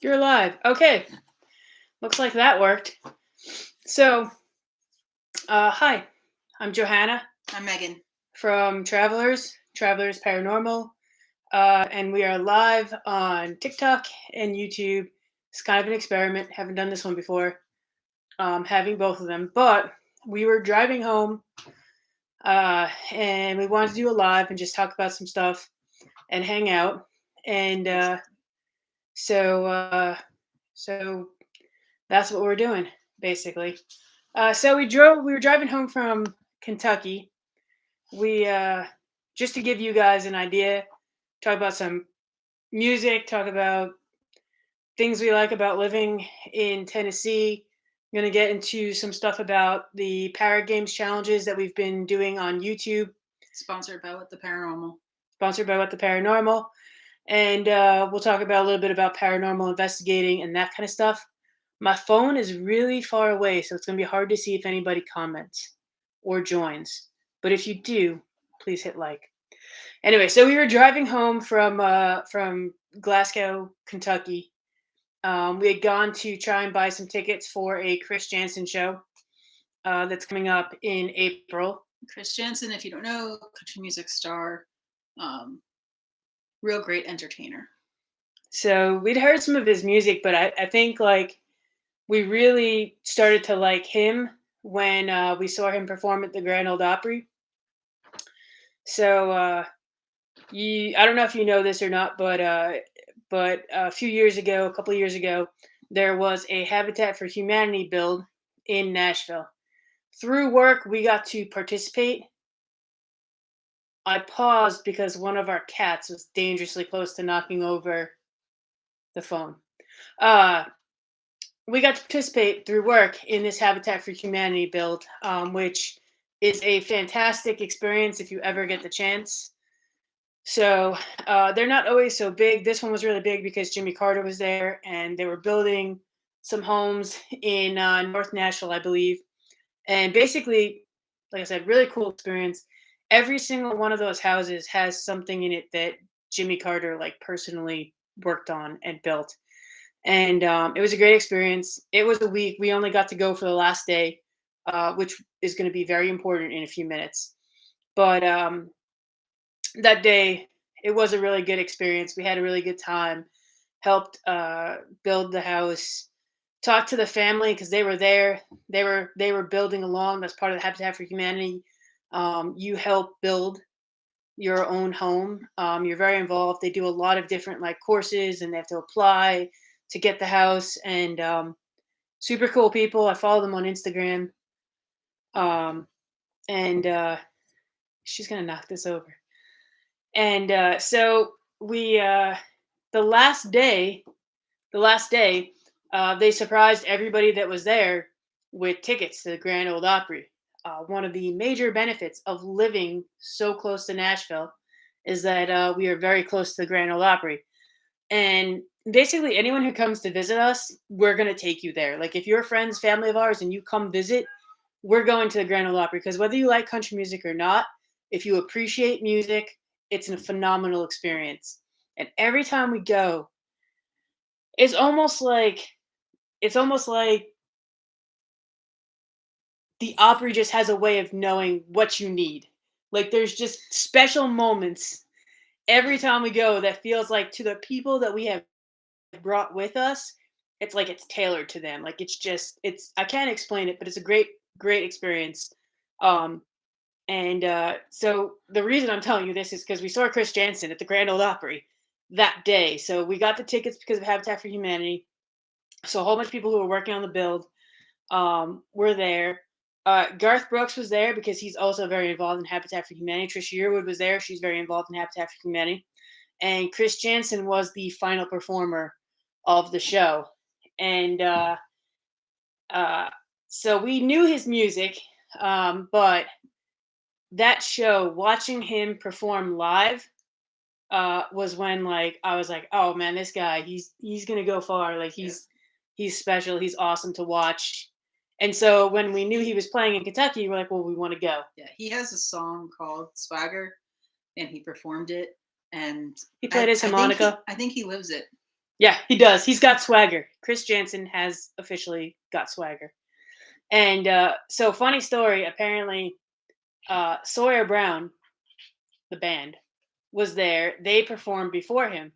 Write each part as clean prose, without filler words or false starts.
You're live. Okay. Looks like that worked. So, hi. I'm Johanna I'm Megan. from Travelers Paranormal, and we are live on TikTok and YouTube. It's kind of an experiment. Haven't done this one before. Having both of them, but we were driving home, and we wanted to do a live and just talk about some stuff and hang out. And so, uh, so that's what we're doing basically. So we drove. We were driving home from Kentucky. We just to give you guys an idea, talk about some music, talk about things we like about living in Tennessee. I'm gonna get into some stuff about the Para Games challenges that we've been doing on YouTube, Sponsored by What the Paranormal. sponsored by What the Paranormal, and we'll talk about a little bit about paranormal investigating and that kind of stuff. My phone is really far away, so it's gonna be hard to see if anybody comments or joins. But if you do, please hit like. Anyway, so we were driving home from Glasgow, Kentucky. We had gone to try and buy some tickets for a Chris Jansen show that's coming up in April. Chris Jansen, if you don't know, country music star, um, real great entertainer. So we'd heard some of his music, but I think like we really started to like him when we saw him perform at the Grand Old Opry. So I don't know if you know this or not, but a few years ago, a couple of years ago, there was a Habitat for Humanity build in Nashville. Through work, we got to participate. I paused because one of our cats was dangerously close to knocking over the phone. Uh, we got to participate through work in this Habitat for Humanity build, which is a fantastic experience if you ever get the chance. So they're not always so big. This one was really big because Jimmy Carter was there, and they were building some homes in North Nashville, I believe. And basically, like I said, really cool experience. Every single one of those houses has something in it that Jimmy Carter like personally worked on and built. And it was a great experience. It was a week. We only got to go for the last day, which is going to be very important in a few minutes. But that day, it was a really good experience. We had a really good time. Helped build the house. Talked to the family because they were there. They were building along. That's part of the Habitat for Humanity. You help build your own home. You're very involved. They do a lot of different like courses, and they have to apply to get the house. And super cool people. I follow them on Instagram. Um, and she's gonna knock this over. And so we the last day, the last day, they surprised everybody that was there with tickets to the Grand Old Opry. One of the major benefits of living so close to Nashville is that we are very close to the Grand Old Opry. And basically, anyone who comes to visit us, we're going to take you there. Like, if you're friends, family of ours, and you come visit, we're going to the Grand Ole Opry because whether you like country music or not, if you appreciate music, it's a phenomenal experience. And every time we go, it's almost like it's almost like the Opry just has a way of knowing what you need. Like there's just special moments every time we go that feels like to the people that we have brought with us, it's like it's tailored to them. Like it's I can't explain it, but it's a great experience. Um And so the reason I'm telling you this is because we saw Chris Jansen at the Grand Old Opry that day. So we got the tickets because of Habitat for Humanity. So a whole bunch of people who were working on the build were there. Garth Brooks was there because he's also very involved in Habitat for Humanity. Trish Yearwood was there. She's very involved in Habitat for Humanity. And Chris Jansen was the final performer of the show. And uh, so we knew his music, but that show, watching him perform live, was when like I was like, oh man, this guy, he's gonna go far. Like Yeah. he's special. He's awesome to watch. And so when we knew he was playing in Kentucky, we're like, well, we want to go. Yeah, he has a song called Swagger, and he performed it. And He played his harmonica. I think he lives it. Yeah, he does. He's got swagger. Chris Jansen has officially got swagger. And so, funny story. Apparently, Sawyer Brown, the band, was there. They performed before him,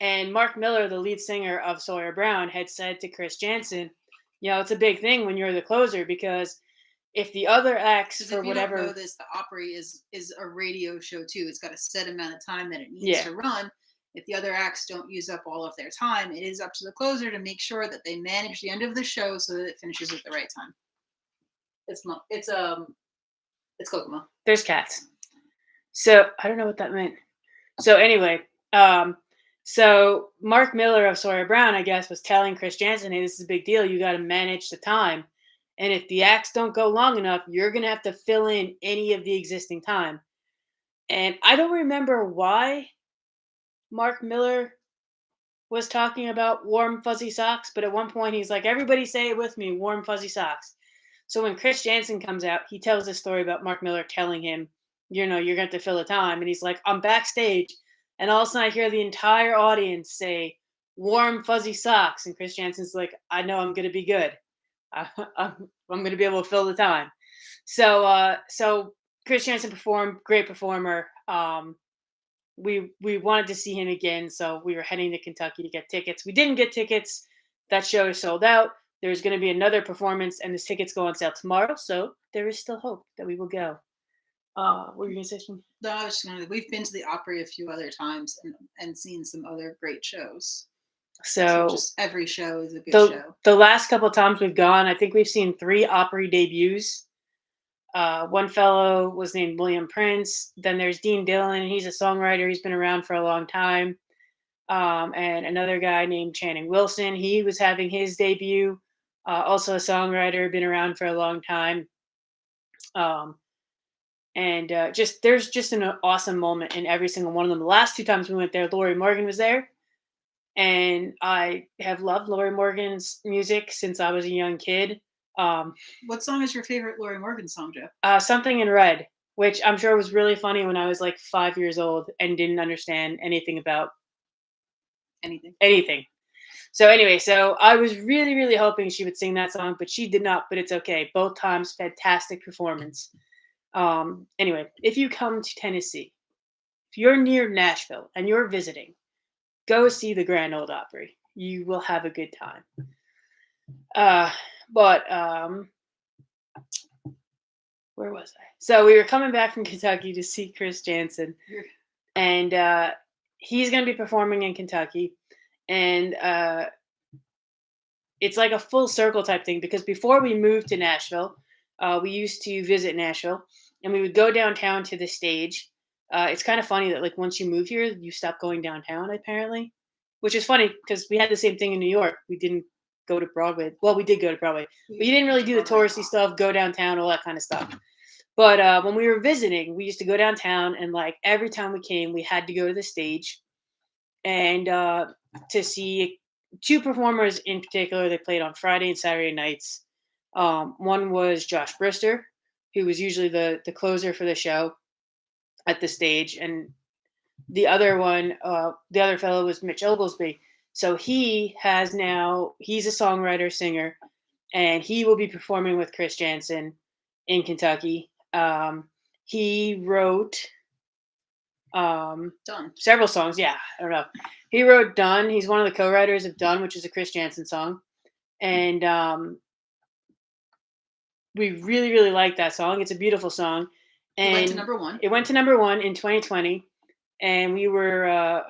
and Mark Miller, the lead singer of Sawyer Brown, had said to Chris Jansen, it's a big thing when you're the closer because if the other acts Because for if you don't know whatever, this, the Opry is a radio show too. It's got a set amount of time that it needs yeah, to run. If the other acts don't use up all of their time, it is up to the closer to make sure that they manage the end of the show so that it finishes at the right time. It's Kokomo. there's cats. So I don't know what that meant. So anyway, so Mark Miller of Sawyer Brown, I guess, was telling Chris Jansen, "Hey, this is a big deal. You got to manage the time, and if the acts don't go long enough, you're gonna have to fill in any of the existing time." And I don't remember why Mark Miller was talking about warm fuzzy socks, but at one point he's like, "Everybody say it with me, warm fuzzy socks." So when Chris Jansen comes out, he tells a story about Mark Miller telling him, you're going to have to fill the time. And he's like, I'm backstage. And all of a sudden I hear the entire audience say, warm, fuzzy socks. And Chris Jansen's like, I know I'm going to be good. I'm going to be able to fill the time. So Chris Jansen performed, great performer. We wanted to see him again. So we were heading to Kentucky to get tickets. We didn't get tickets. That show is sold out. There's going to be another performance, and the tickets go on sale tomorrow. So there is still hope that we will go. What were you going to say something? No, I was just gonna. We've been to the Opry a few other times and seen some other great shows. So So just every show is a good the show. the last couple of times we've gone, I think we've seen 3 Opry debuts. One fellow was named William Prince. Then there's Dean Dillon. He's a songwriter. He's been around for a long time. And another guy named Channing Wilson. He was having his debut. Also a songwriter, been around for a long time. Um, and just there's just an awesome moment in every single one of them. The last 2 times we went there, Lori Morgan was there, and I have loved Lori Morgan's music since I was a young kid. Um, What song is your favorite Lori Morgan song, Joe? Something in Red, which I'm sure was really funny when I was like 5 years old and didn't understand anything about Anything. anything. So anyway, so I was really, really hoping she would sing that song, but she did not. But it's okay. Both times, fantastic performance. Anyway, if you come to Tennessee, if you're near Nashville and you're visiting, go see the Grand Old Opry. You will have a good time. Uh, but where was I? So we were coming back from Kentucky to see Chris Jansen, and he's going to be performing in Kentucky, and it's like a full circle type thing because before we moved to Nashville, we used to visit Nashville, and we would go downtown to the stage. It's kind of funny that like once you move here, you stop going downtown apparently, which is funny because we had the same thing in New York. We didn't go to Broadway. Well, we did go to Broadway, but you didn't really do the touristy stuff, go downtown, all that kind of stuff. But when we were visiting, we used to go downtown, and like every time we came, we had to go to the stage and to see 2 performers in particular. They played on Friday and Saturday nights. One was Josh Brister, who was usually the closer for the show at the stage, and the other fellow was Mitch Oglesby. So he's a songwriter, singer, and he will be performing with Chris Jansen in Kentucky. He wrote Done. several songs. Yeah, I don't know. He wrote Done. He's one of the co-writers of Done, which is a Chris Jansen song. And we really, really like that song. It's a beautiful song. And it went to number 1. It went to number 1 in 2020. And we were,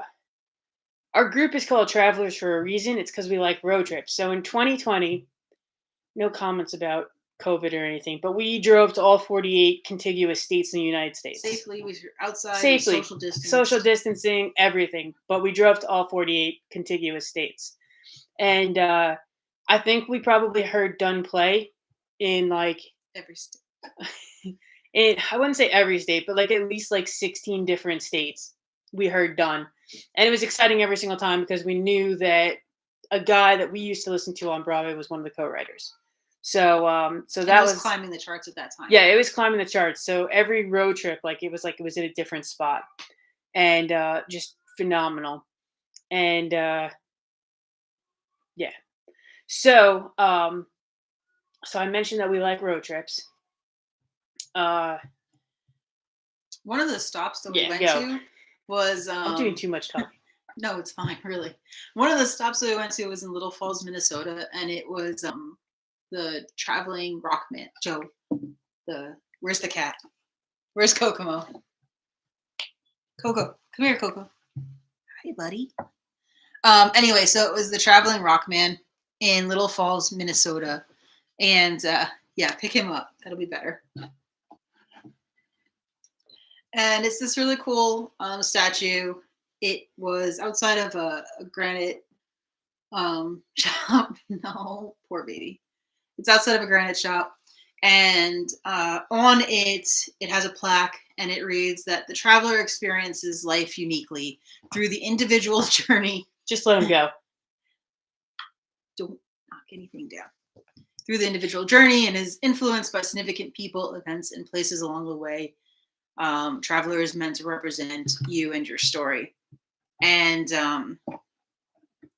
our group is called Travelers for a reason. It's because we like road trips. So in 2020, no comments about COVID or anything, but we drove to all 48 contiguous states in the United States. Safely, we were outside, Safely, social distancing, everything. But we drove to all 48 contiguous states. And I think we probably heard Done play in like every state. I wouldn't say every state, but like at least like 16 different states we heard Done. And it was exciting every single time because we knew that a guy that we used to listen to on Broadway was one of the co-writers. So that was climbing the charts at that time. Yeah, it was climbing the charts. So every road trip, it was in a different spot, and just phenomenal. And Yeah. So, so I mentioned that we like road trips. Uh, One of the stops that we yeah, went go. to was I'm doing too much talking. no, it's fine, really. One of the stops that we went to was in Little Falls, Minnesota, and it was the traveling rock man. Joe, the where's the cat? Where's Kokomo? Coco, come here, Coco. Hi, buddy. Anyway, so it was the traveling rock man in Little Falls, Minnesota, and yeah, pick him up. That'll be better. And it's this really cool statue. It was outside of a granite shop. No, poor baby. It's outside of a granite shop, and on it has a plaque, and it reads that the traveler experiences life uniquely through the individual journey. Just let him go. Don't knock anything down. Through the individual journey, and is influenced by significant people, events, and places along the way. Traveler is meant to represent you and your story, and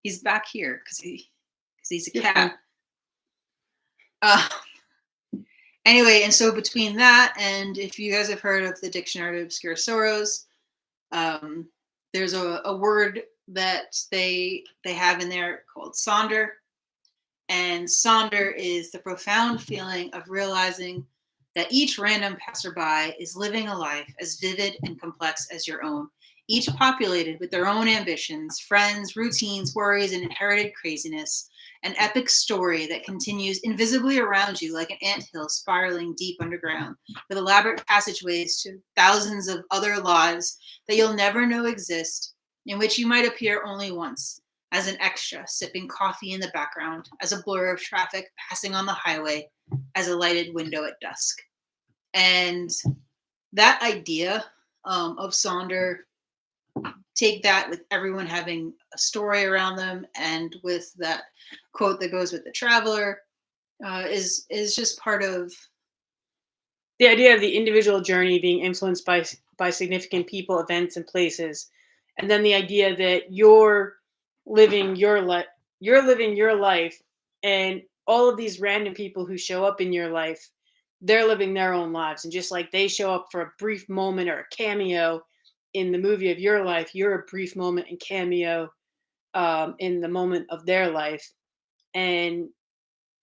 he's back here because he's a cat. Anyway, and so between that and if you guys have heard of the Dictionary of Obscure Sorrows, there's a word that they have in there called sonder, and sonder is the profound feeling of realizing that each random passerby is living a life as vivid and complex as your own, each populated with their own ambitions, friends, routines, worries, and inherited craziness. An epic story that continues invisibly around you like an anthill spiraling deep underground, with elaborate passageways to thousands of other lives that you'll never know exist, in which you might appear only once, as an extra, sipping coffee in the background, as a blur of traffic passing on the highway, as a lighted window at dusk. And that idea of Sonder, take that with everyone having a story around them, and with that quote that goes with the traveler, is just part of the idea of the individual journey being influenced by significant people, events, and places, and then the idea that living your life, you're living your life, and all of these random people who show up in your life, they're living their own lives, and just like they show up for a brief moment or a cameo in the movie of your life, you're a brief moment and cameo in the moment of their life. And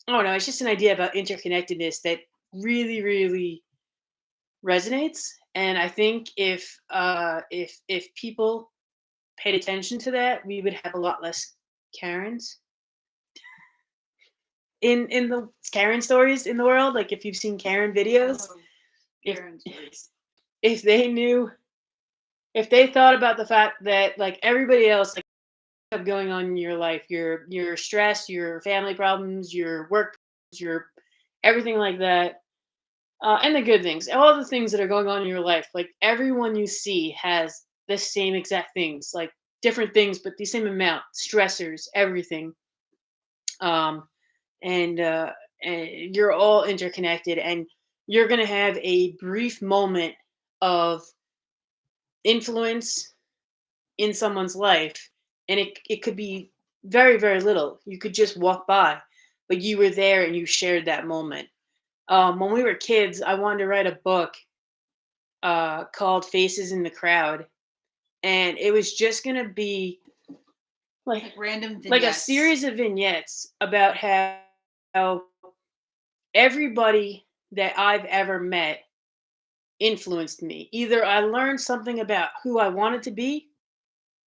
I don't know, it's just an idea about interconnectedness that really, really resonates. And I think if people paid attention to that, we would have a lot less Karens in the Karen stories in the world. Like if you've seen Karen videos, if if they knew, if they thought about the fact that like everybody else like have going on in your life, your stress, your family problems, your work, your everything like that, and the good things, all the things that are going on in your life. Like everyone you see has the same exact things, like different things, but the same amount, stressors, everything. Um, and you're all interconnected, and you're gonna have a brief moment of influence in someone's life, and it could be very, very little. You could just walk by, but you were there and you shared that moment. When we were kids, I wanted to write a book called Faces in the Crowd, and it was just gonna be like random like a vignettes. series of vignettes about how everybody that I've ever met influenced me. Either I learned something about who I wanted to be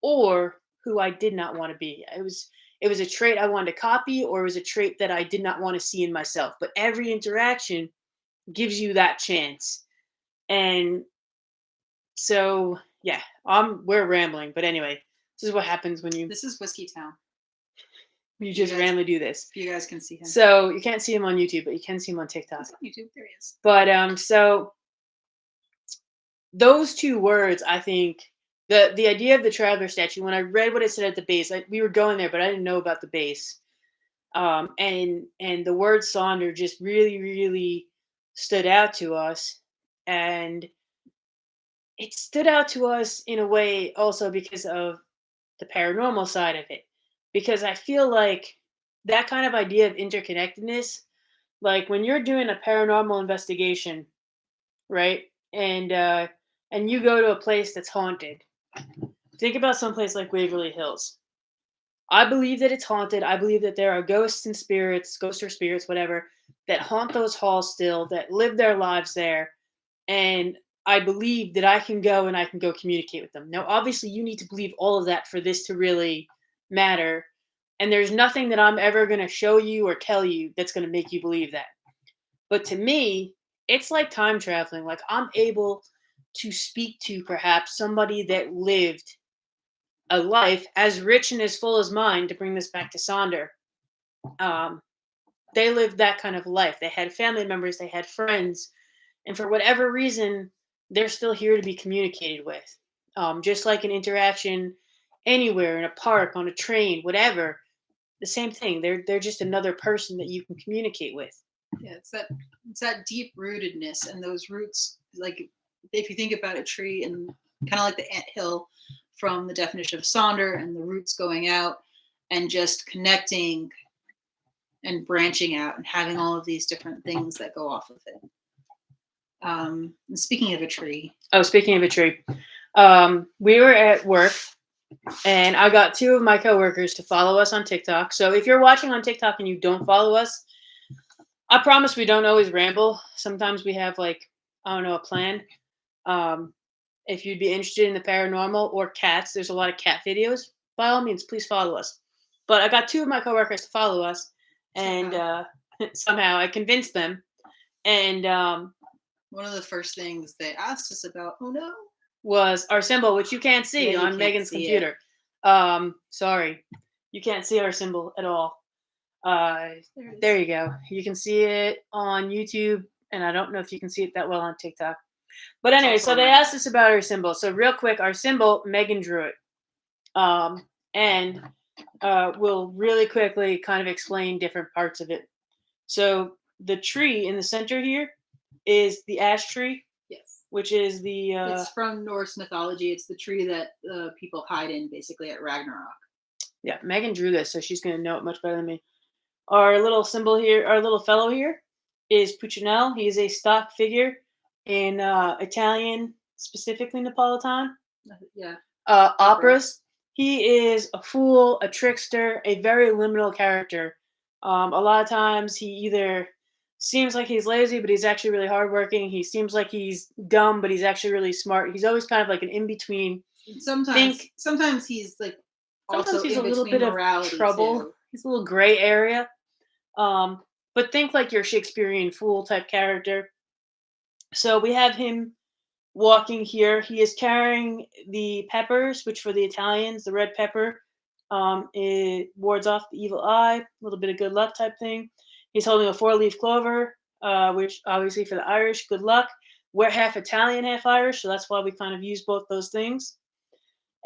or who I did not want to be. It was a trait I wanted to copy, or it was a trait that I did not want to see in myself. But every interaction gives you that chance. And so yeah, we're rambling, but anyway, this is what happens when This is Whiskey Town. you just randomly do this. If you guys can see him. So you can't see him on YouTube, but you can see him on TikTok. He's on YouTube. There he is. But so those two words, I think, the idea of the traveler statue. When I read what it said at the base, we were going there, but I didn't know about the base. And the word Sonder just really, really stood out to us, and it stood out to us in a way also because of the paranormal side of it, because I feel like that kind of idea of interconnectedness, like when you're doing a paranormal investigation, right? And you go to a place that's haunted. Think about some place like Waverly Hills. I believe that it's haunted. I believe that there are ghosts and spirits, ghosts or spirits, whatever, that haunt those halls still, that live their lives there. And I believe that I can go and I can go communicate with them. Now, obviously, you need to believe all of that for this to really matter. And there's nothing that I'm ever going to show you or tell you that's going to make you believe that. But to me, it's like time traveling. Like I'm able to speak to perhaps somebody that lived a life as rich and as full as mine, to bring this back to Sonder. Um, they lived that kind of life. They had family members, they had friends, and for whatever reason, they're still here to be communicated with. Just like an interaction anywhere in a park, on a train, whatever. The same thing. They're just another person that you can communicate with. Yeah, it's that deep rootedness and those roots. Like if you think about a tree and kind of like the ant hill from the definition of Sonder and the roots going out and just connecting and branching out and having all of these different things that go off of it. And speaking of a tree. Oh, speaking of a tree, we were at work and I got two of my coworkers to follow us on TikTok. So if you're watching on TikTok and you don't follow us, I promise we don't always ramble. Sometimes we have like, I don't know, a plan. Um, if you'd be interested in the paranormal or cats, there's a lot of cat videos. By all means, please follow us. But I got two of my coworkers to follow us, and somehow I convinced them. And one of the first things they asked us about, oh no, was our symbol, which you can't see on Megan's computer. Sorry, you can't see our symbol at all. There you go. You can see it on YouTube, and I don't know if you can see it that well on TikTok. But anyway, so they asked us about our symbol. So real quick, our symbol, Megan drew it. And we'll really quickly kind of explain different parts of it. So the tree in the center here is the ash tree. Yes. Which is the... it's from Norse mythology. It's the tree that people hide in, basically, at Ragnarok. Yeah, Megan drew this, so she's going to know it much better than me. Our little symbol here, our little fellow here, is Puccinello. He is a stock figure in Italian, specifically Napolitan. Yeah. Operas. He is a fool, a trickster, a very liminal character. A lot of times he either seems like he's lazy, but he's actually really hardworking. He seems like he's dumb, but he's actually really smart. He's always kind of like an in-between. Sometimes he's like sometimes he's a little bit of trouble. Too. He's a little gray area. But think like your Shakespearean fool type character. So we have him walking here. He is carrying the peppers, which for the Italians, the red pepper, it wards off the evil eye, a little bit of good luck type thing. He's holding a 4-leaf clover, which obviously for the Irish, good luck. We're half Italian, half Irish, so that's why we kind of use both those things.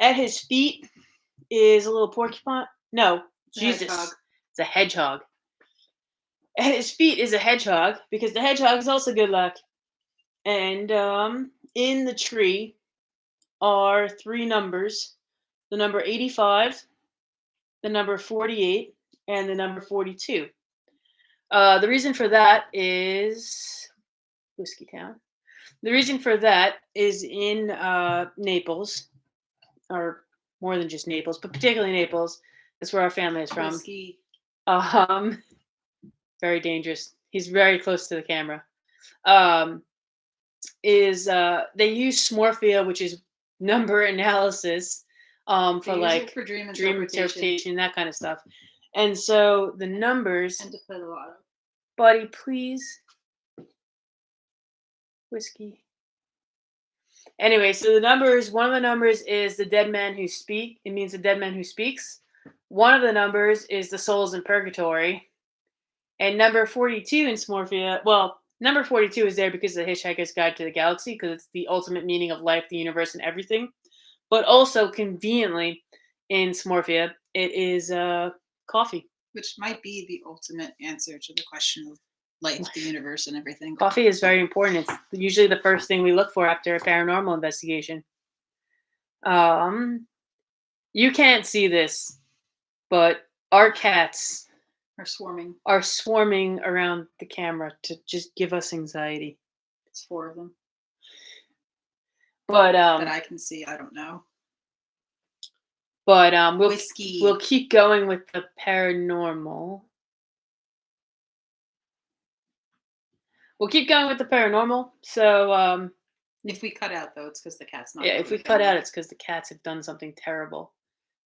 At his feet is a little porcupine. No, Jesus. It's a hedgehog. At his feet is a hedgehog, because the hedgehog is also good luck. And in the tree are 3 numbers: the number 85, the number 48, and the number 42. The reason for that is Whiskey Town. The reason for that is in Naples, or more than just Naples, but particularly Naples. That's where our family is from. Whiskey. Very dangerous. He's very close to the camera. They use smorphia, which is number analysis, for dream interpretation, that kind of stuff. And so the numbers. And to play the lotto. Buddy, please. Whiskey. Anyway, so the numbers. One of the numbers is the dead man who speak. It means the dead man who speaks. One of the numbers is the souls in purgatory. And number 42 in smorphia. Well, number 42 is there because of the Hitchhiker's Guide to the Galaxy, because it's the ultimate meaning of life, the universe, and everything. But also, conveniently, in smorphia, it is coffee. Which might be the ultimate answer to the question of life, the universe, and everything. Coffee is very important. It's usually the first thing we look for after a paranormal investigation. You can't see this, but our cats Are swarming. are swarming around the camera to just give us anxiety. It's 4 of them But that I can see. I don't know. we'll Whiskey. keep going with the paranormal. We'll keep going with the paranormal. So If we cut out though, it's because the cat's not. yeah, if we cut out, it's because the cats have done something terrible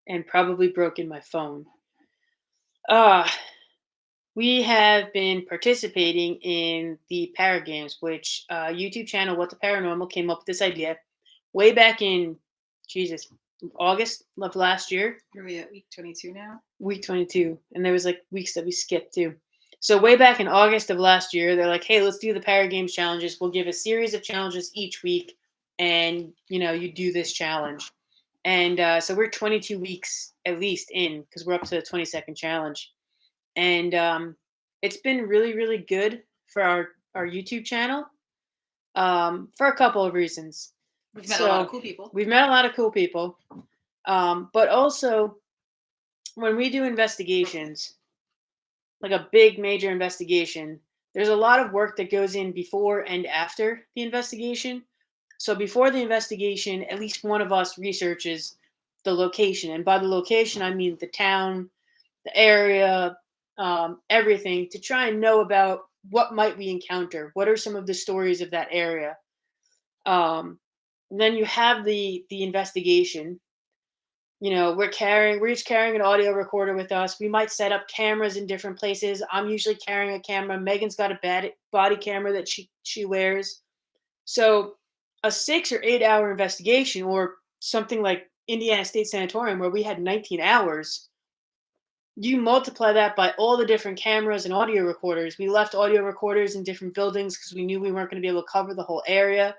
and probably broken my phone. Uh we have been participating in the Para Games, which YouTube channel What the Paranormal came up with this idea way back in Jesus August of last year, Are we at week 22 now? week 22, and there was like weeks that we skipped too. So way back in August of last year, they're like, "Hey, let's do the Para Games challenges. We'll give a series of challenges each week, and you do this challenge." And so we're 22 weeks at least in because we're up to the 22nd challenge, and it's been really really good for our YouTube channel for a couple of reasons. We've met a lot of cool people. We've met a lot of cool people, but also when we do investigations, like a big major investigation, there's a lot of work that goes in before and after the investigation. So before the investigation, at least one of us researches the location, and by the location I mean the town, the area, everything, to try and know about what might we encounter. What are some of the stories of that area? Um, and then you have the investigation. We're each carrying an audio recorder with us. We might set up cameras in different places. I'm usually carrying a camera. Megan's got a body camera that she wears. So a 6 or 8 hour investigation, or something like Indiana State Sanatorium, where we had 19 hours, you multiply that by all the different cameras and audio recorders. We left audio recorders in different buildings because we knew we weren't going to be able to cover the whole area.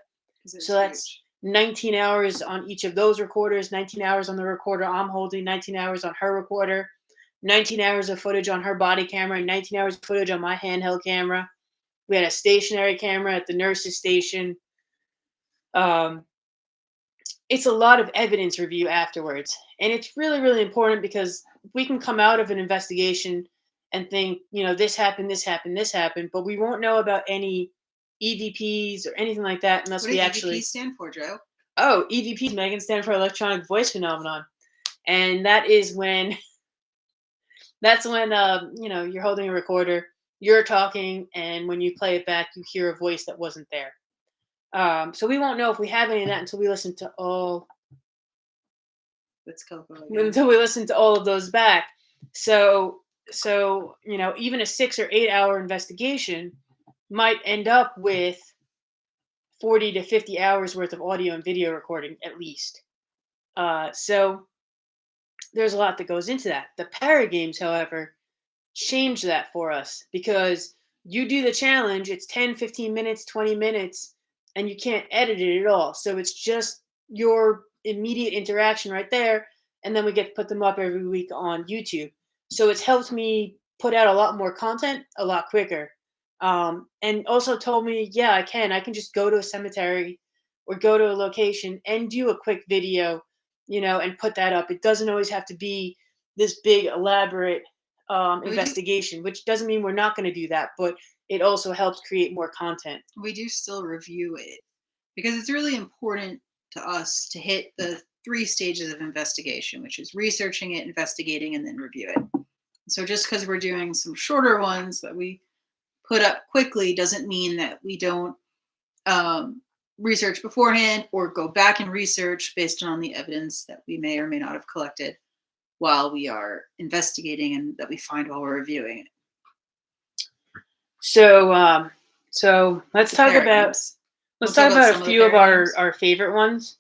So that's 19 hours on each of those recorders, 19 hours on the recorder I'm holding, 19 hours on her recorder, 19 hours of footage on her body camera, and 19 hours of footage on my handheld camera. We had a stationary camera at the nurse's station. It's a lot of evidence review afterwards. And it's really, really important because we can come out of an investigation and think, this happened, this happened, this happened, but we won't know about any EVPs or anything like that unless What we does actually. EVP stand for, Joe? Oh, EVPs, Megan, stand for electronic voice phenomenon. And that's when you're holding a recorder, you're talking, and when you play it back, you hear a voice that wasn't there. So we won't know if we have any of that until we listen to all. Let's go. Until we listen to all of those back. So even a 6 or 8 hour investigation might end up with 40 to 50 hours worth of audio and video recording at least. So there's a lot that goes into that. The Para Games, however, change that for us because you do the challenge, it's 10, 15 minutes, 20 minutes, and you can't edit it at all. So it's just your immediate interaction right there. And then we get to put them up every week on YouTube. So it's helped me put out a lot more content a lot quicker. And also told me, yeah, I can just go to a cemetery or go to a location and do a quick video, and put that up. It doesn't always have to be this big, elaborate investigation, which doesn't mean we're not going to do that, but it also helps create more content. We do still review it because it's really important to us to hit the 3 stages of investigation, which is researching it, investigating, and then review it. So just because we're doing some shorter ones that we put up quickly doesn't mean that we don't research beforehand or go back and research based on the evidence that we may or may not have collected while we are investigating and that we find while we're reviewing it. So let's talk Para about Games. let's We'll talk talk about about some a of the few of Para Games. our favorite ones.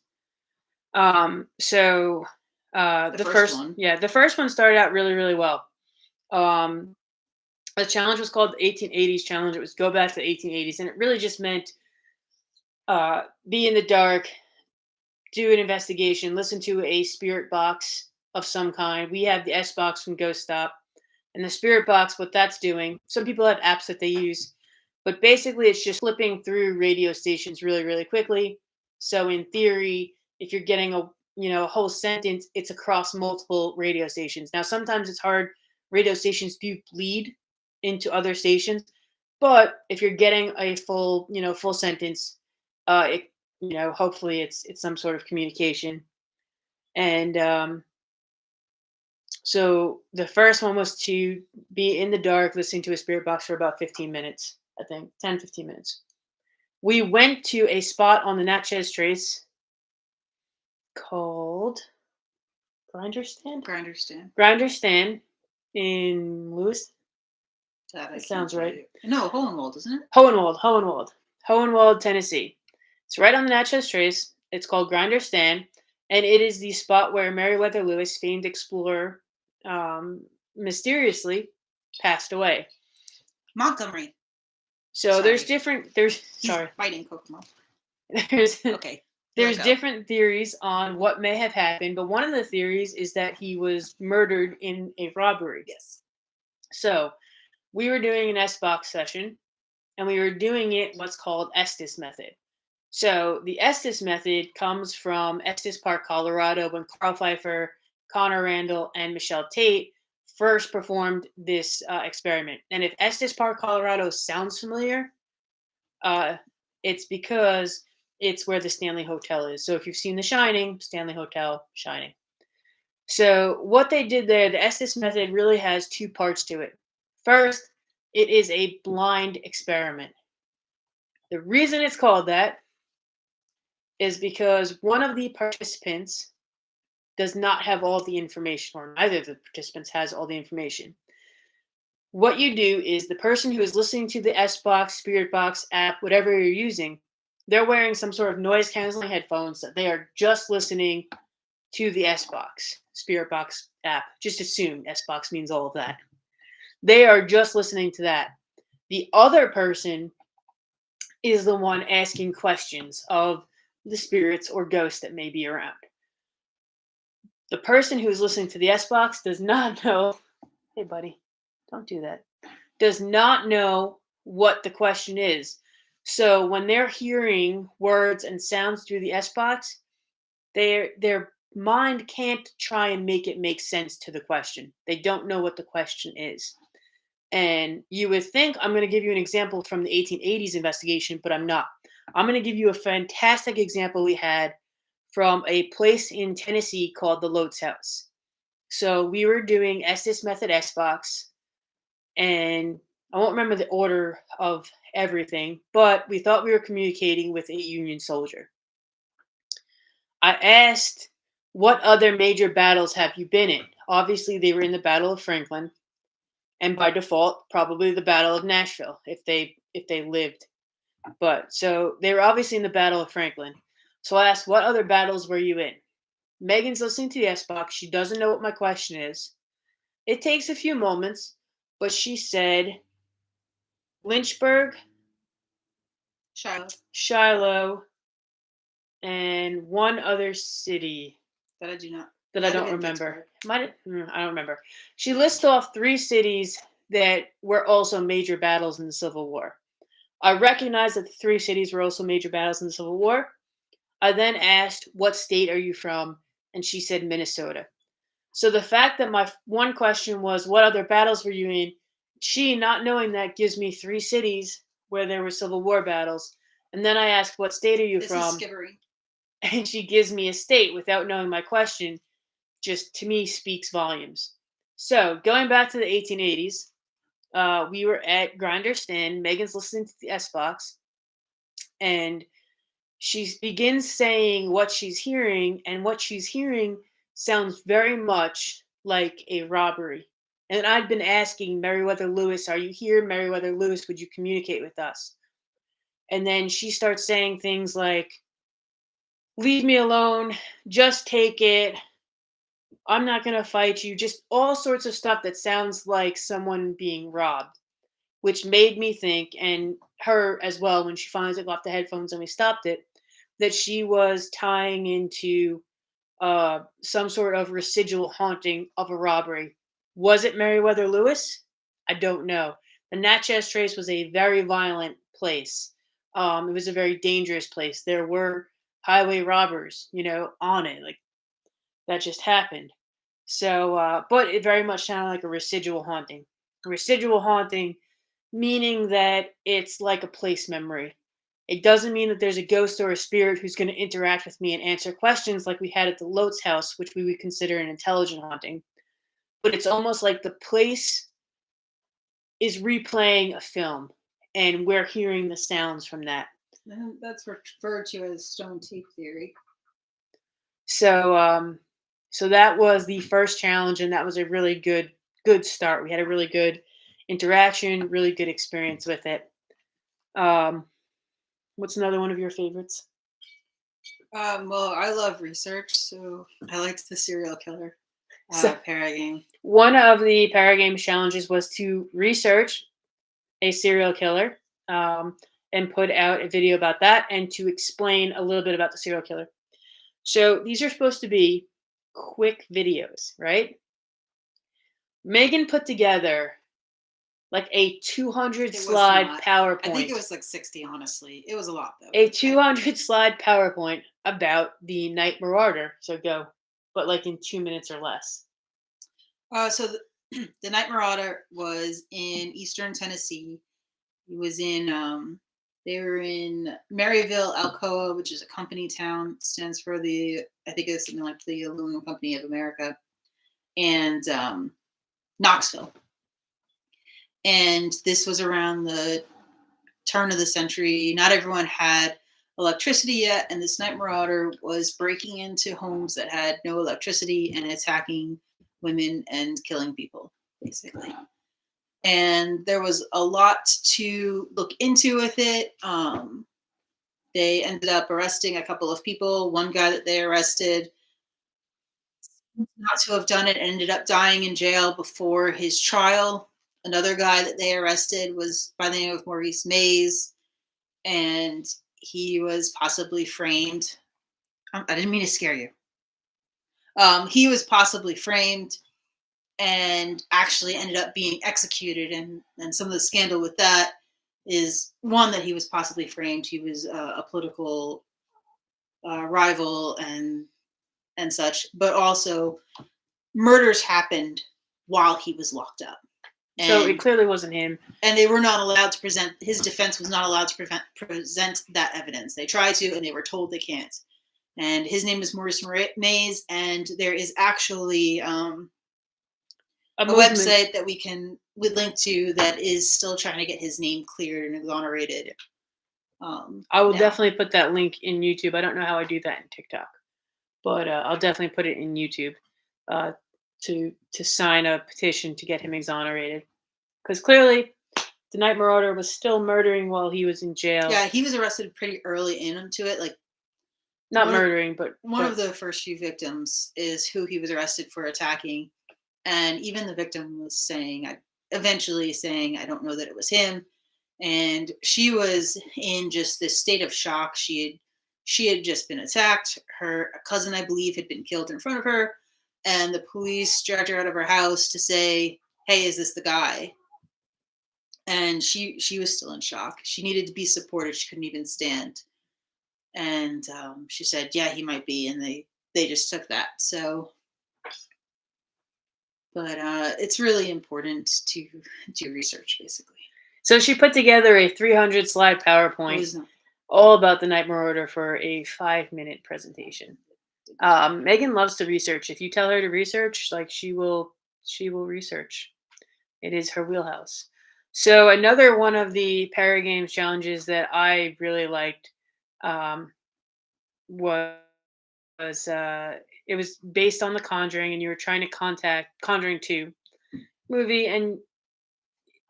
The first one. the first one started out really really well. The challenge was called the 1880s challenge. It was go back to the 1880s, and it really just meant be in the dark, do an investigation, listen to a spirit box of some kind. We have the S box from Ghost Stop, and the spirit box. What that's doing. Some people have apps that they use, but basically it's just flipping through radio stations really really quickly. So in theory, if you're getting a whole sentence, it's across multiple radio stations. Now sometimes it's hard radio stations do bleed into other stations. But if you're getting a full, full sentence, it, hopefully it's some sort of communication. And so the first one was to be in the dark listening to a spirit box for about 15 minutes, I think 10, 15 minutes. We went to a spot on the Natchez Trace called Grinder Stand? Grinder stand. Grinder Stand in Lewis. That That sounds right. No, Hohenwald, isn't it? Hohenwald, Tennessee. It's right on the Natchez Trace. It's called Grinder Stand, and it is the spot where Meriwether Lewis, famed explorer, mysteriously passed away. Montgomery. So Sorry. there's He's sorry. fighting Kokomo. There's Okay. there's Go. different theories on what may have happened, but one of the theories is that he was murdered in a robbery. Yes. So we were doing an S-Box session, and we were doing it what's called Estes method. So the Estes method comes from Estes Park, Colorado, when Carl Pfeiffer, Connor Randall, and Michelle Tate first performed this experiment. And if Estes Park, Colorado sounds familiar, it's because it's where the Stanley Hotel is. So if you've seen The Shining, Stanley Hotel, Shining. So what they did there, the Estes method really has two parts to it. First, it is a blind experiment. The reason it's called that is because one of the participants does not have all the information, or neither of the participants has all the information. What you do is the person who is listening to the S-Box, Spirit Box app, whatever you're using, they're wearing some sort of noise canceling headphones that they are just listening to the S-Box, Spirit Box app. Just assume S-Box means all of that. They are just listening to that. The other person is the one asking questions of the spirits or ghosts that may be around. The person who is listening to the S-Box does not know, hey buddy, don't do that, does not know what the question is. So when they're hearing words and sounds through the S-Box, their mind can't try and make it make sense to the question. They don't know what the question is. And you would think I'm going to give you an example from the 1880s investigation, but I'm not. I'm going to give you a fantastic example we had from a place in Tennessee called the Lotes House. So we were doing Estes Method S-Box, and I won't remember the order of everything, but we thought we were communicating with a Union soldier. I asked, what other major battles have you been in? Obviously, they were in the Battle of Franklin, and by default, probably the Battle of Nashville if they lived. But so they were obviously in the Battle of Franklin. So I asked, what other battles were you in? Megan's listening to the S-Box. She doesn't know what my question is. It takes a few moments, but she said Lynchburg, Shiloh, and one other city that I do not. That I don't remember. I don't remember. She lists off 3 cities that were also major battles in the Civil War. I recognized that the 3 cities were also major battles in the Civil War. I then asked, what state are you from? And she said Minnesota. So the fact that my one question was, what other battles were you in? She, not knowing that, gives me 3 cities where there were Civil War battles. And then I asked, what state are you from? This is Skibbereen. And she gives me a state without knowing my question. Just, to me, speaks volumes. So going back to the 1880s, we were at Grinder Stand. Megan's listening to the S-Box, and she begins saying what she's hearing, and what she's hearing sounds very much like a robbery. And I'd been asking Meriwether Lewis, are you here? Meriwether Lewis, would you communicate with us? And then she starts saying things like, leave me alone, just take it, I'm not going to fight you, just all sorts of stuff that sounds like someone being robbed, which made me think, and her as well, when she finally took off the headphones and we stopped it, that she was tying into some sort of residual haunting of a robbery. Was it Meriwether Lewis? I don't know. The Natchez Trace was a very violent place. It was a very dangerous place. There were highway robbers, on it. Like, that just happened. So, but it very much sounded like a residual haunting. Residual haunting, meaning that it's like a place memory. It doesn't mean that there's a ghost or a spirit who's going to interact with me and answer questions like we had at the Lotes house, which we would consider an intelligent haunting. But it's almost like the place is replaying a film and we're hearing the sounds from that. And that's referred to as stone tape theory. So so that was the first challenge and that was a really good start. We had a really good interaction, really good experience with it. Um what's another one of your favorites? Well, I love research, so I liked the serial killer So para game. one of the Paragames challenges was to research a serial killer and put out a video about that and to explain a little bit about the serial killer. So these are supposed to be quick videos, right? Megan put together like a 200 It was slide not. PowerPoint. I think it was like 60, honestly. It was a lot, though. A 200 slide PowerPoint about the Night Marauder. So go, but like in 2 minutes or less. So the Night Marauder was in Eastern Tennessee. He was in, they were in Maryville, Alcoa, which is a company town. Stands for I think it's something like the Aluminum Company of America, and Knoxville. And this was around the turn of the century. Not everyone had electricity yet, and this night marauder was breaking into homes that had no electricity and attacking women and killing people, basically. And there was a lot to look into with it. They ended up arresting a couple of people. One guy that they arrested not to have done it ended up dying in jail before his trial. Another guy that they arrested was by the name of Maurice Mays, and he was possibly framed. I didn't mean to scare you. He was possibly framed and actually ended up being executed. And some of the scandal with that is one, that he was possibly framed. He was a political rival and such, but also murders happened while he was locked up. So it clearly wasn't him. And they were not allowed to present, his defense was not allowed to present that evidence. They tried to, and they were told they can't. And his name is Maurice Mays, and there is actually a website that would link to that is still trying to get his name cleared and exonerated. I will definitely put that link in YouTube. I don't know how I do that in TikTok, but I'll definitely put it in YouTube to sign a petition to get him exonerated. Because clearly, the Night Marauder was still murdering while he was in jail. Yeah, he was arrested pretty early into it. Like, not murdering, but one of the first few victims is who he was arrested for attacking. And even the victim was eventually saying, I don't know that it was him. And she was in just this state of shock. She had just been attacked. Her cousin, I believe, had been killed in front of her. And the police dragged her out of her house to say, hey, is this the guy? And she was still in shock. She needed to be supported. She couldn't even stand. And she said, yeah, he might be. And they just took that. So, but it's really important to do research, basically. So she put together a 300 slide PowerPoint all about the Night Marauder for a 5-minute presentation. Megan loves to research. If you tell her to research, like she will research. It is her wheelhouse. So another one of the Paragames challenges that I really liked was it was based on The Conjuring, and you were trying to contact Conjuring 2 movie, and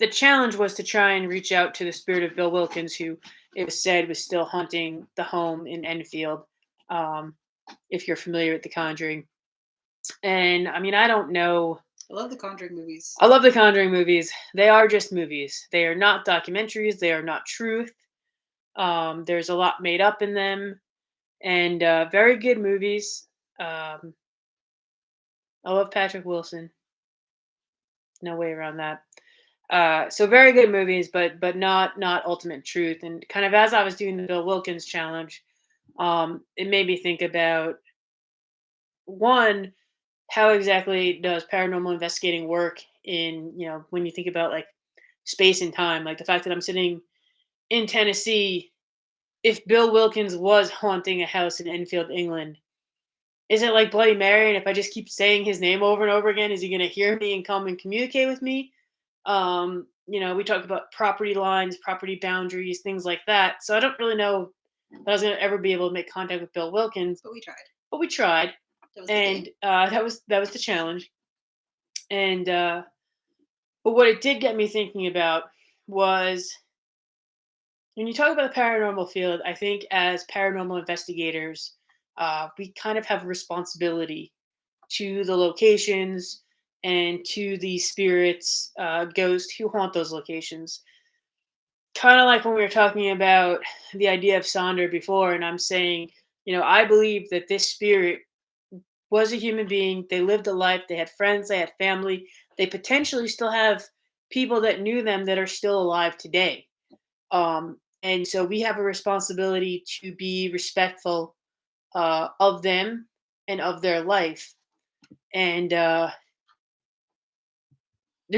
the challenge was to try and reach out to the spirit of Bill Wilkins, who it was said was still haunting the home in Enfield. If you're familiar with The Conjuring, and I mean, I don't know. I love the Conjuring movies. I love the Conjuring movies. They are just movies. They are not documentaries. They are not truth. There's a lot made up in them, and very good movies. I love Patrick Wilson. No way around that. So very good movies, but not ultimate truth. And kind of as I was doing the Bill Wilkins challenge, it made me think about one, how exactly does paranormal investigating work in, when you think about like space and time, like the fact that I'm sitting in Tennessee. If Bill Wilkins was haunting a house in Enfield, England, is it like Bloody Mary? And if I just keep saying his name over and over again, is he going to hear me and come and communicate with me? We talk about property lines, property boundaries, things like that. So I don't really know that I was going to ever be able to make contact with Bill Wilkins, But we tried. but we tried, That was the and game. that was the challenge. And but what it did get me thinking about was when you talk about the paranormal field, I think as paranormal investigators, we kind of have a responsibility to the locations and to the spirits, ghosts who haunt those locations. Kind of like when we were talking about the idea of Sonder before, and I'm saying, I believe that this spirit was a human being. They lived a life. They had friends. They had family. They potentially still have people that knew them that are still alive today. And so we have a responsibility to be respectful of them and of their life. And there's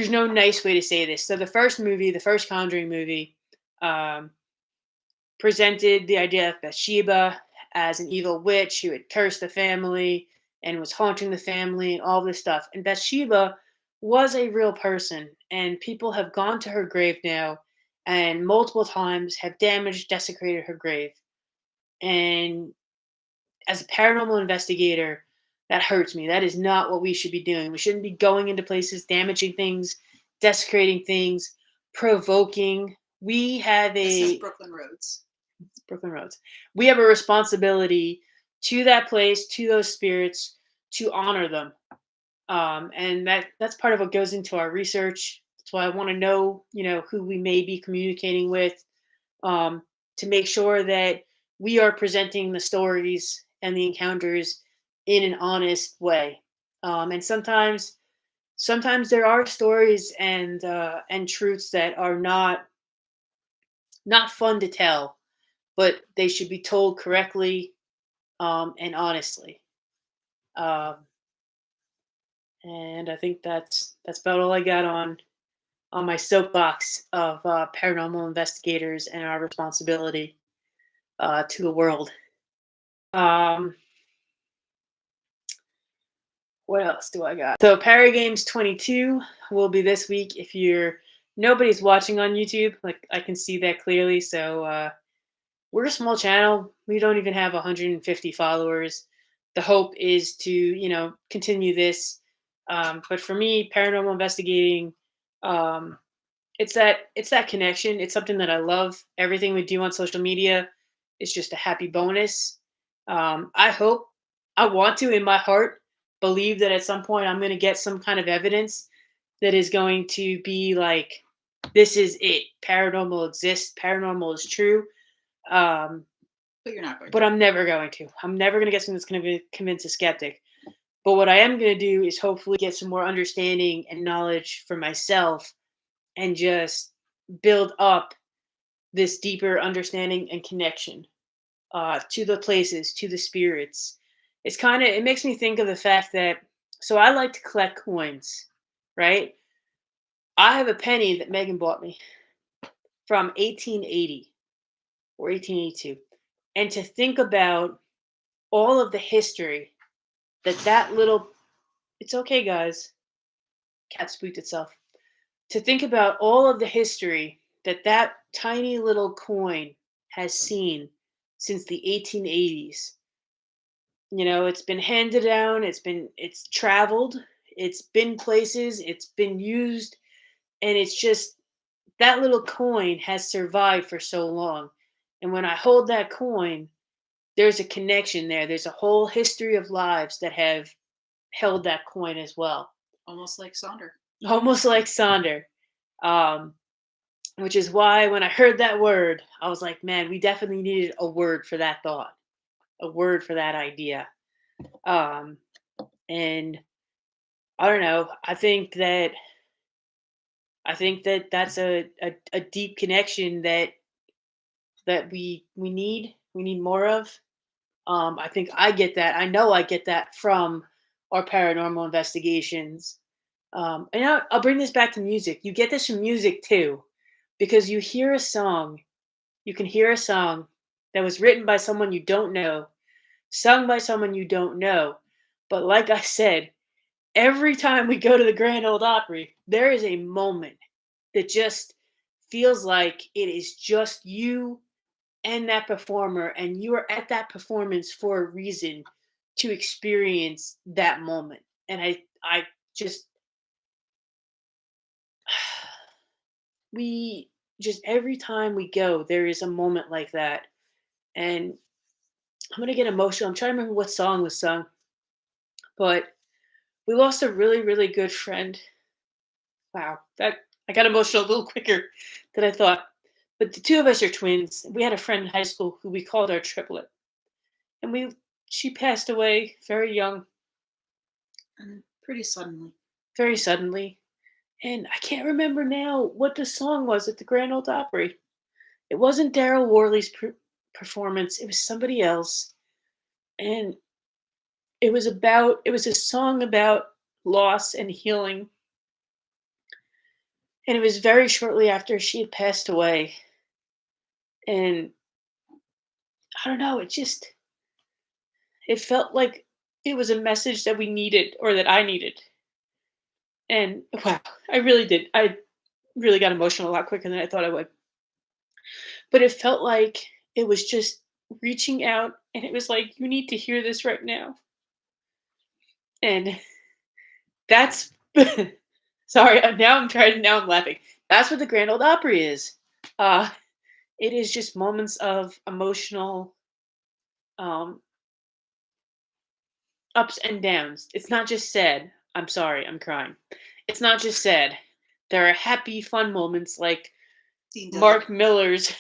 no nice way to say this. So the first movie, the first Conjuring movie, um, presented the idea of Bathsheba as an evil witch who had cursed the family and was haunting the family and all this stuff. And Bathsheba was a real person, and people have gone to her grave now and multiple times have damaged, desecrated her grave. And as a paranormal investigator, that hurts me. That is not what we should be doing. We shouldn't be going into places, damaging things, desecrating things, provoking. We have This is a Brooklyn Roads. Brooklyn Roads. We have a responsibility to that place, to those spirits, to honor them. And that's part of what goes into our research. That's why I want to know, who we may be communicating with, um, to make sure that we are presenting the stories and the encounters in an honest way. And sometimes there are stories and truths that are not fun to tell, but they should be told correctly, and honestly. Um, and I think that's about all I got on my soapbox of paranormal investigators and our responsibility to the world. Um, what else do I got? So Paragames 22 will be this week. If you're nobody's watching on YouTube, like I can see that clearly. So we're a small channel. We don't even have 150 followers. The hope is to, continue this. But for me, paranormal investigating, um, it's that connection. It's something that I love. Everything we do on social media is just a happy bonus. I want to, in my heart, believe that at some point I'm going to get some kind of evidence that is going to be like, this is it. Paranormal exists. Paranormal is true. Um, But you're not going but to. I'm never going to. I'm never going to get something that's going to convince a skeptic. But what I am going to do is hopefully get some more understanding and knowledge for myself and just build up this deeper understanding and connection to the places, to the spirits. It makes me think of the fact that, so I like to collect coins, right? I have a penny that Megan bought me from 1880 or 1882. And to think about all of the history that little, it's okay, guys, cat spooked itself. To think about all of the history that tiny little coin has seen since the 1880s. It's been handed down, it's traveled, it's been places, it's been used, and it's just that little coin has survived for so long. And when I hold that coin, there's a connection there. There's a whole history of lives that have held that coin as well. Almost like Sonder. Almost like Sonder. Um, which is why when I heard that word, I was like, man, we definitely needed a word for that thought, a word for that idea. Um, and I don't know. I think that that's a deep connection that we need more of. I think I get that. I know I get that from our paranormal investigations. And I'll bring this back to music. You get this from music too, because you can hear a song that was written by someone you don't know, sung by someone you don't know. But like I said, every time we go to the Grand Old Opry, there is a moment that just feels like it is just you and that performer, and you are at that performance for a reason to experience that moment. And I just, we just every time we go, there is a moment like that, and I'm gonna get emotional. I'm trying to remember what song was sung, but we lost a really, really good friend. Wow, that I got emotional a little quicker than I thought. But the two of us are twins. We had a friend in high school who we called our triplet, and we she passed away very young, And pretty suddenly. very suddenly. And I can't remember now what the song was at the Grand Old Opry. It wasn't Daryl Worley's performance. It was somebody else, and it was a song about loss and healing. And it was very shortly after she had passed away. And I don't know, it felt like it was a message that we needed, or that I needed. And wow, I really did. I really got emotional a lot quicker than I thought I would. But it felt like it was just reaching out, and it was like, you need to hear this right now. And that's sorry, now I'm laughing. That's what the Grand Old Opry is. Uh it is just moments of emotional um ups and downs. It's not just sad. I'm sorry, I'm crying. It's not just sad. There are happy, fun moments like Dean Dillon. Mark Miller's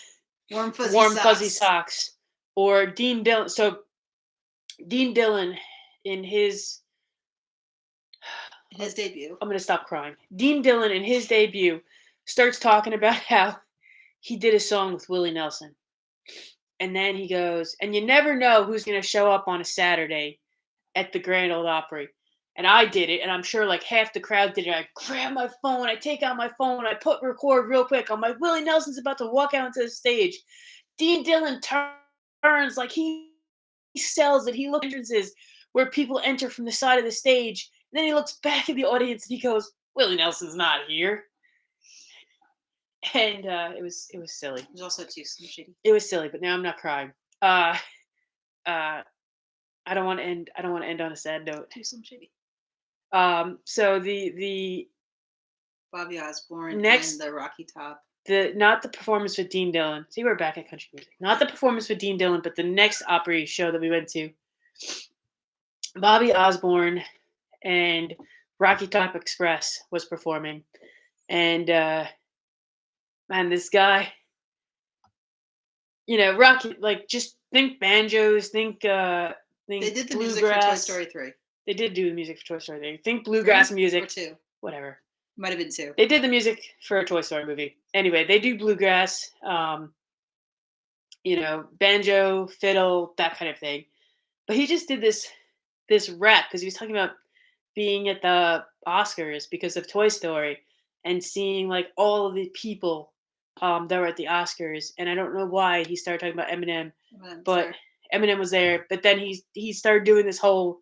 Warm fuzzy Warm socks. Fuzzy Socks, or Dean Dillon. So Dean Dillon in his His debut. I'm gonna stop crying. Dean Dillon in his debut starts talking about how he did a song with Willie Nelson. And then he goes, and you never know who's gonna show up on a Saturday at the Grand Old Opry. And I did it, and I'm sure like half the crowd did it. I grab my phone, I take out my phone, I put record real quick. I'm like, Willie Nelson's about to walk out onto the stage. Dean Dillon turns like he sells it. He looks at entrances where people enter from the side of the stage. And then he looks back at the audience and he goes, Willie Nelson's not here. And it was silly. There's also too Slim Shady. It was silly, but now I'm not crying. Uh, uh, I don't want to end on a sad note. Too Slim Shady. So the Bobby Osborne next and the Rocky Top. not the performance with Dean Dillon. See, we're back at country music. Not the performance with Dean Dillon, but the next Opry show that we went to. Bobby Osborne and Rocky Top Express was performing, and man, this guy, Rocky, like, just think banjos, think They did the music for Toy Story 3. They did do the music for Toy Story 3. Think bluegrass music. Or 2. Whatever. Might have been 2. They did the music for a Toy Story movie. Anyway, they do bluegrass, banjo, fiddle, that kind of thing. But he just did this rap because he was talking about being at the Oscars because of Toy Story and seeing like all of the people that were at the Oscars. And I don't know why he started talking about Eminem, but Eminem was there. But then he started doing this whole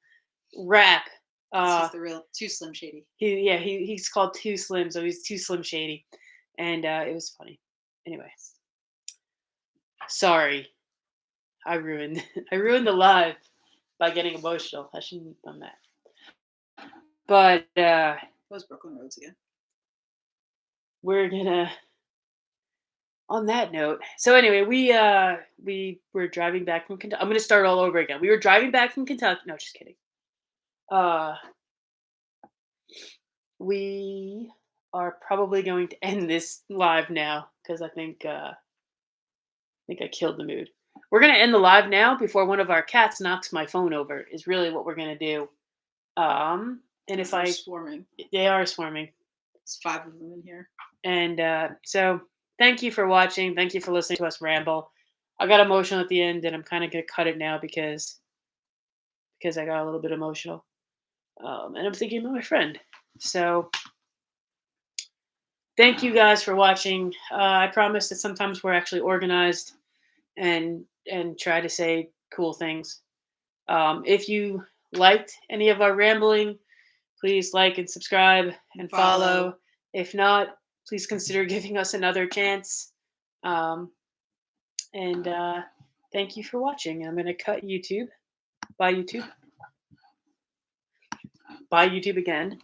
rap. He's the real Too Slim Shady. He's called Too Slim, so he's Too Slim Shady, and it was funny. Anyway, sorry, I ruined the live by getting emotional. I shouldn't have done that. But Those Brooklyn Roads again. We're gonna. On that note, so anyway, we were driving back from Kentucky. I'm gonna start all over again. We were driving back from Kentucky. No, just kidding. We are probably going to end this live now because I think I killed the mood. We're gonna end the live now before one of our cats knocks my phone over. Is really what we're gonna do. And if They're swarming. They are swarming. There's 5 of them in here. And so thank you for watching. Thank you for listening to us ramble. I got emotional at the end, and I'm kind of gonna cut it now because I got a little bit emotional. And I'm thinking about my friend. So thank you guys for watching. I promise that sometimes we're actually organized and try to say cool things. If you liked any of our rambling, please like and subscribe and follow. If not, please consider giving us another chance. Um, and thank you for watching. I'm going to cut YouTube. Bye, YouTube. Bye, YouTube again.